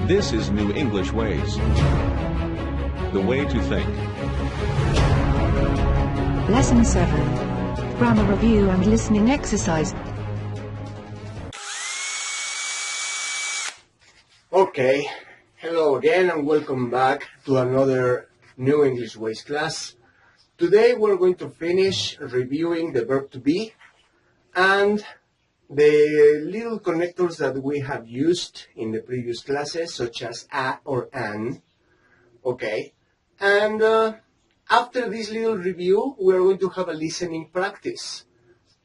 This is New English Ways. The way to think. Lesson 7. Grammar review and listening exercise. Okay, hello again and welcome back to another New English Ways class. Today we're going to finish reviewing the verb to be and the little connectors that we have used in the previous classes, such as a or an. Okay, and after this little review, we're going to have a listening practice.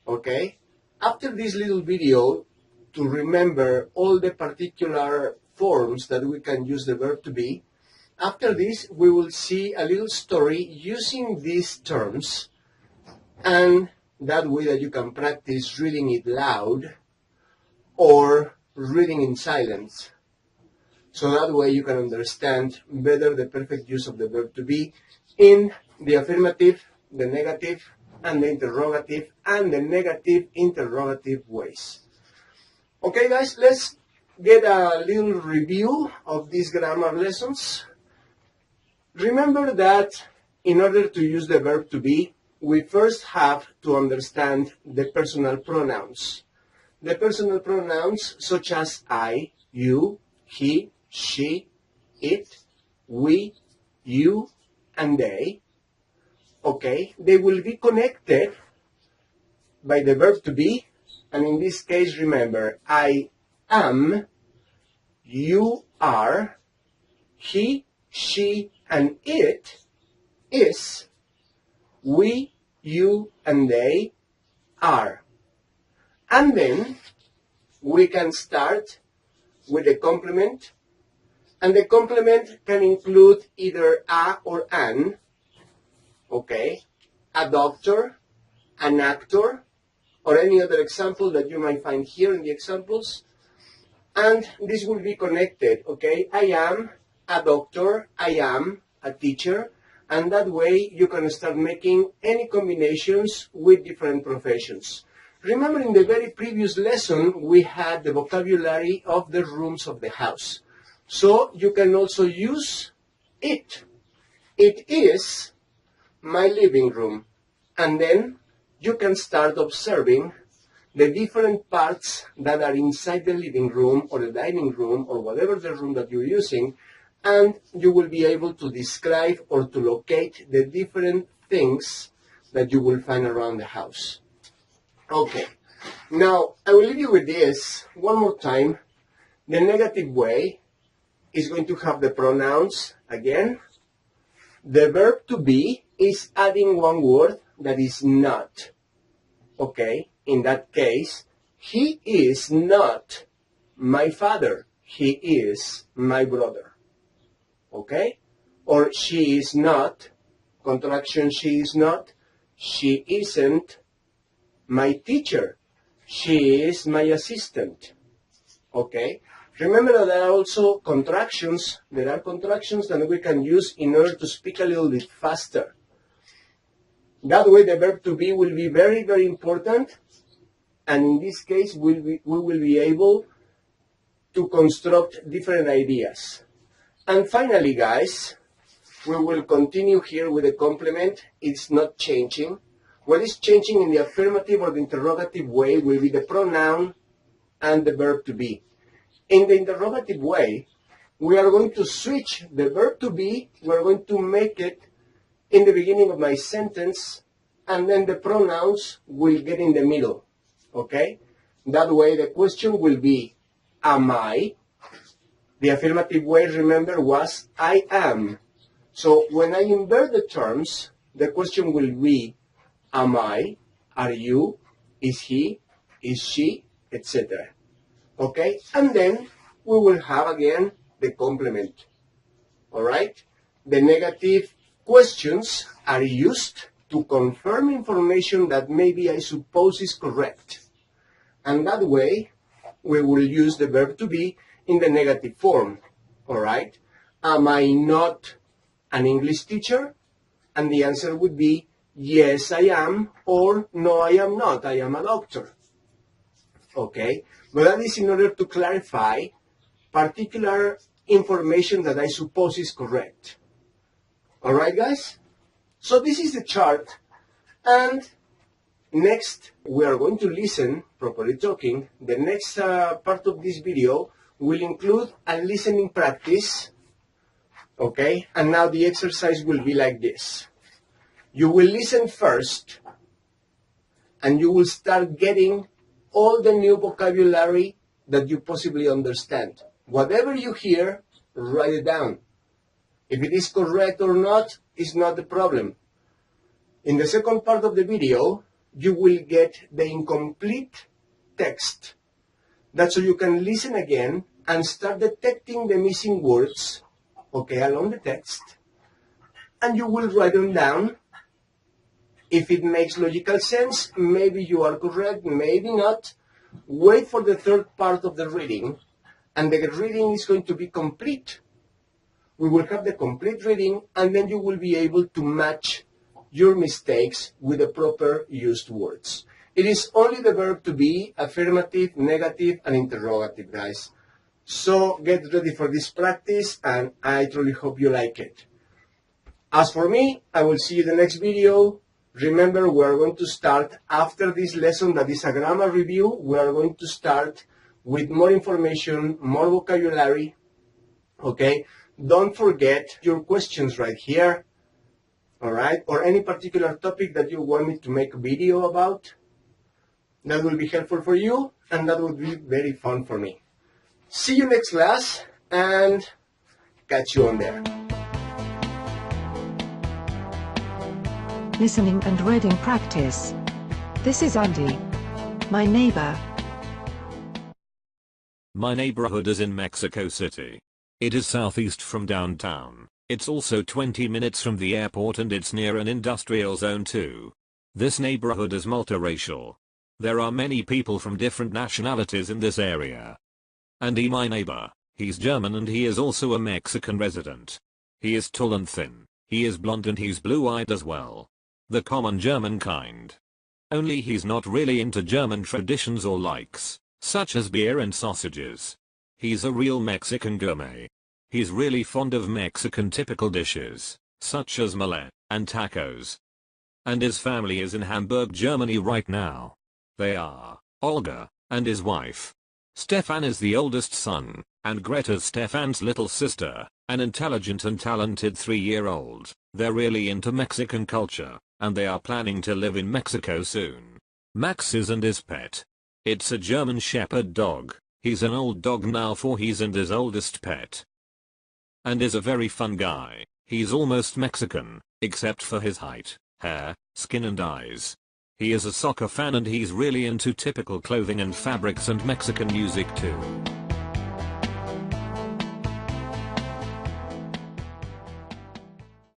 Okay, after this little video, to remember all the particular forms that we can use the verb to be, after this, we will see a little story using these terms, and that way that you can practice reading it loud or reading in silence. So that way you can understand better the perfect use of the verb to be in the affirmative, the negative, and the interrogative, and the negative-interrogative ways. Okay guys, let's get a little review of these grammar lessons. Remember that in order to use the verb to be, we first have to understand the personal pronouns. The personal pronouns such as I, you, he, she, it, we, you, and they. Okay, they will be connected by the verb to be, and in this case, remember, I am, you are, he, she, and it is, we, you, and they are. And then we can start with a complement, and the complement can include either a or an, okay, a doctor, an actor, or any other example that you might find here in the examples. And this will be connected, okay? I am a doctor, I am a teacher, and that way you can start making any combinations with different professions. Remember in the very previous lesson, we had the vocabulary of the rooms of the house. So you can also use it. It is my living room. And then you can start observing the different parts that are inside the living room or the dining room or whatever the room that you're using, and you will be able to describe or to locate the different things that you will find around the house. Okay, now I will leave you with this one more time. The negative way is going to have the pronouns again. The verb to be is adding one word that is not. Okay, in that case, he is not my father. He is my brother. Okay? Or she is not, contraction she is not, she isn't my teacher. She is my assistant. Okay? Remember that there are also contractions. There are contractions that we can use in order to speak a little bit faster. That way the verb to be will be very, very important. And in this case, we will be able to construct different ideas. And finally, guys, we will continue here with the complement. It's not changing. What is changing in the affirmative or the interrogative way will be the pronoun and the verb to be. In the interrogative way, we are going to switch the verb to be. We're going to make it in the beginning of my sentence, and then the pronouns will get in the middle. Okay? That way the question will be, am I? The affirmative way, remember, was I am. So when I invert the terms, the question will be, am I? Are you? Is he? Is she? Etc. Okay? And then we will have again the complement. Alright? The negative questions are used to confirm information that maybe I suppose is correct. And that way, we will use the verb to be in the negative form. Alright? Am I not an English teacher? And the answer would be, yes, I am, or no, I am not. I am a doctor. Okay? But that is in order to clarify particular information that I suppose is correct. Alright, guys? So this is the chart, and next we are going to listen, properly talking. The next part of this video will include a listening practice. Okay, and now the exercise will be like this. You will listen first, and you will start getting all the new vocabulary that you possibly understand. Whatever you hear, write it down. If it is correct or not, is not the problem. In the second part of the video, you will get the incomplete text. That's so you can listen again and start detecting the missing words, okay, along the text. And you will write them down. If it makes logical sense, maybe you are correct, maybe not. Wait for the third part of the reading, and the reading is going to be complete. We will have the complete reading, and then you will be able to match your mistakes with the proper used words. It is only the verb to be, affirmative, negative, and interrogative, guys. So get ready for this practice, and I truly hope you like it. As for me, I will see you in the next video. Remember, we are going to start after this lesson that is a grammar review. We are going to start with more information, more vocabulary. Okay? Don't forget your questions right here. Alright? Or any particular topic that you want me to make a video about. That will be helpful for you, and that will be very fun for me. See you next class, and catch you on there. Listening and reading practice. This is Andy. My neighbor. My neighborhood is in Mexico City. It is southeast from downtown. It's also 20 minutes from the airport, and it's near an industrial zone too. This neighborhood is multiracial. There are many people from different nationalities in this area. And my neighbor, he's German, and he is also a Mexican resident. He is tall and thin. He is blonde, and he's blue-eyed as well. The common German kind. Only he's not really into German traditions or likes, such as beer and sausages. He's a real Mexican gourmet. He's really fond of Mexican typical dishes, such as mole and tacos. And his family is in Hamburg, Germany right now. They are Olga and his wife. Stefan is the oldest son, and Greta's Stefan's little sister, an intelligent and talented 3-year-old. They're really into Mexican culture, and they are planning to live in Mexico soon. Max is and his pet. It's a German Shepherd dog. He's an old dog now, for he's and his oldest pet. And is a very fun guy. He's almost Mexican, except for his height, hair, skin and eyes. He is a soccer fan, and he's really into typical clothing and fabrics and Mexican music too.